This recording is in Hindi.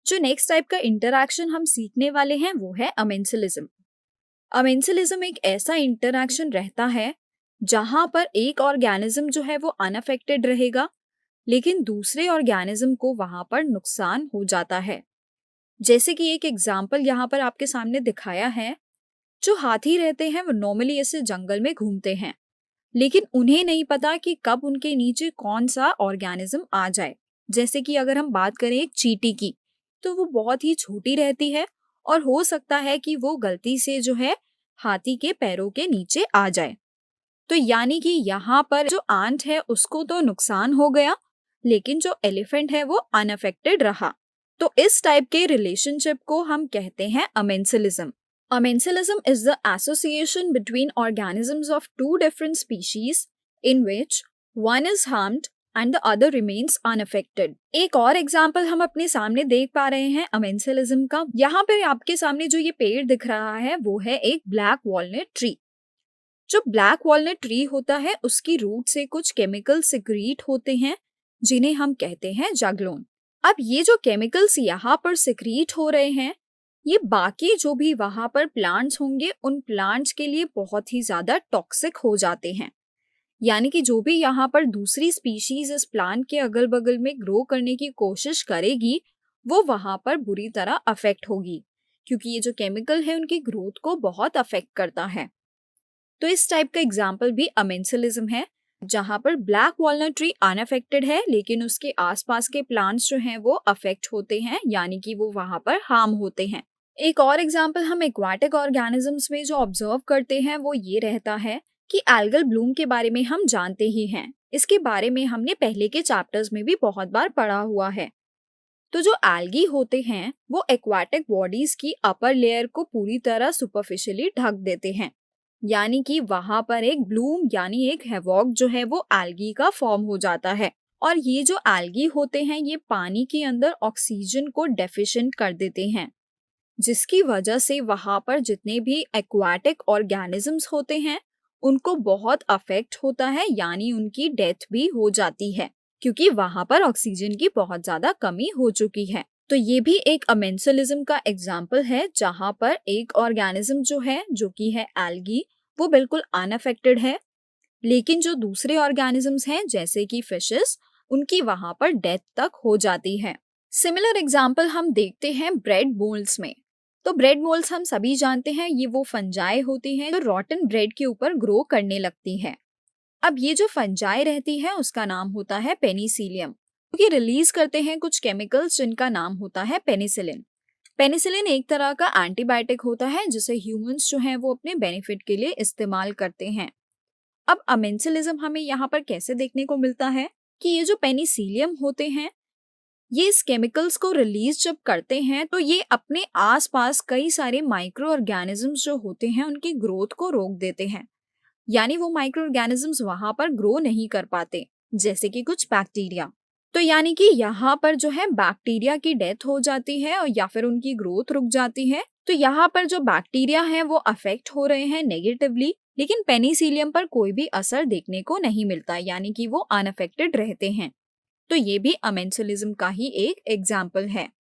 जो नेक्स्ट टाइप का इंटरैक्शन हम सीखने वाले हैं वो है अमेंसलिज्म। अमेंसलिज्म एक ऐसा इंटरैक्शन रहता है जहां पर एक ऑर्गेनिज्म जो है वो अनअफेक्टेड रहेगा, लेकिन दूसरे ऑर्गेनिज्म को वहां पर नुकसान हो जाता है। जैसे कि एक एग्जाम्पल यहाँ पर आपके सामने दिखाया है। जो हाथी रहते हैं वो नॉर्मली ऐसे जंगल में घूमते हैं, लेकिन उन्हें नहीं पता कि कब उनके नीचे कौन सा ऑर्गेनिज्म आ जाए। जैसे कि अगर हम बात करें एक चींटी की, तो वो बहुत ही छोटी रहती है और हो सकता है कि वो गलती से जो है हाथी के पैरों के नीचे आ जाए। तो यानी कि यहाँ पर जो आंट है उसको तो नुकसान हो गया, लेकिन जो एलिफेंट है वो अनअफेक्टेड रहा। तो इस टाइप के रिलेशनशिप को हम कहते हैं amensalism. Ammensalism is the association between organisms of two different species in which one is harmed and the other remains unaffected. एक और एग्जाम्पल हम अपने सामने देख पा रहे हैं अमेंसलिज्म का। यहाँ पर आपके सामने जो ये पेड़ दिख रहा है वो है एक ब्लैक वॉलनट ट्री। जो ब्लैक वॉलनट ट्री होता है उसकी रूट से कुछ केमिकल सिक्रीट होते हैं जिन्हें हम कहते हैं जगलोन। अब ये जो केमिकल्स यहाँ पर सिक्रीट हो रहे हैं ये बाकी जो भी वहां पर प्लांट्स होंगे उन प्लांट्स के लिए बहुत ही ज्यादा टॉक्सिक हो जाते हैं। यानी कि जो भी यहाँ पर दूसरी स्पीशीज इस प्लांट के अगल बगल में ग्रो करने की कोशिश करेगी वो वहां पर बुरी तरह अफेक्ट होगी, क्योंकि ये जो केमिकल है उनकी ग्रोथ को बहुत अफेक्ट करता है। तो इस टाइप का एग्जाम्पल भी अमेंसलिज्म है, जहां पर ब्लैक वॉलनट ट्री अनअफेक्टेड है लेकिन उसके आसपास के प्लांट्स जो हैं वो अफेक्ट होते हैं, यानी कि वो वहां पर हार्म होते हैं। एक और एग्जाम्पल हम एक्वाटिक ऑर्गेनिजम्स में जो ऑब्जर्व करते हैं वो ये रहता है कि एल्गल ब्लूम के बारे में हम जानते ही हैं। इसके बारे में हमने पहले के चैप्टर्स में भी बहुत बार पढ़ा हुआ है। तो जो एल्गी होते हैं वो एक्वाटिक बॉडीज की अपर लेयर को पूरी तरह सुपरफिशियली ढक देते हैं, यानी कि वहां पर एक ब्लूम यानी एक हैवॉक जो है वो एल्गी का फॉर्म हो जाता है। और ये जो एल्गी होते हैं ये पानी के अंदर ऑक्सीजन को डेफिशिएंट कर देते हैं, जिसकी वजह से वहां पर जितने भी एक्वाटिक ऑर्गेनिजम्स होते हैं उनको बहुत अफेक्ट होता है, यानी उनकी डेथ भी हो जाती है, क्योंकि वहां पर ऑक्सीजन की बहुत ज्यादा कमी हो चुकी है। तो ये भी एक अमेंसलिज्म का एग्जाम्पल है, जहां पर एक ऑर्गेनिज्म जो है जो कि है एल्गी वो बिल्कुल अनअफेक्टेड है, लेकिन जो दूसरे ऑर्गेनिजम्स हैं जैसे कि फिशेस उनकी वहां पर डेथ तक हो जाती है। सिमिलर एग्जाम्पल हम देखते हैं ब्रेड मोल्ड्स में। तो ब्रेड मोल्ड्स हम सभी जानते हैं ये वो फंजाई होती हैं जो रॉटन ब्रेड के ऊपर ग्रो करने लगती हैं। अब ये जो फंजाई रहती है उसका नाम होता है पेनिसिलियम, क्योंकि रिलीज करते हैं कुछ केमिकल्स जिनका नाम होता है पेनिसिलिन। पेनिसिलिन एक तरह का एंटीबायोटिक होता है जिसे ह्यूमंस जो हैं वो अपने बेनिफिट के लिए इस्तेमाल करते हैं। अब अमेंसलिज्म हमें यहाँ पर कैसे देखने को मिलता है कि ये जो पेनिसिलियम होते हैं ये इस केमिकल्स को रिलीज जब करते हैं तो ये अपने आसपास कई सारे माइक्रो ऑर्गेनिजम्स जो होते हैं उनकी ग्रोथ को रोक देते हैं, यानी वो माइक्रो ऑर्गेनिजम्स वहां पर ग्रो नहीं कर पाते, जैसे कि कुछ बैक्टीरिया। तो यानी कि यहाँ पर जो है बैक्टीरिया की डेथ हो जाती है और या फिर उनकी ग्रोथ रुक जाती है। तो यहाँ पर जो बैक्टीरिया है वो अफेक्ट हो रहे हैं नेगेटिवली, लेकिन पेनिसिलियम पर कोई भी असर देखने को नहीं मिलता, यानी कि वो अनअफेक्टेड रहते हैं। तो ये भी अमेंसलिज्म का ही एक एग्जाम्पल है।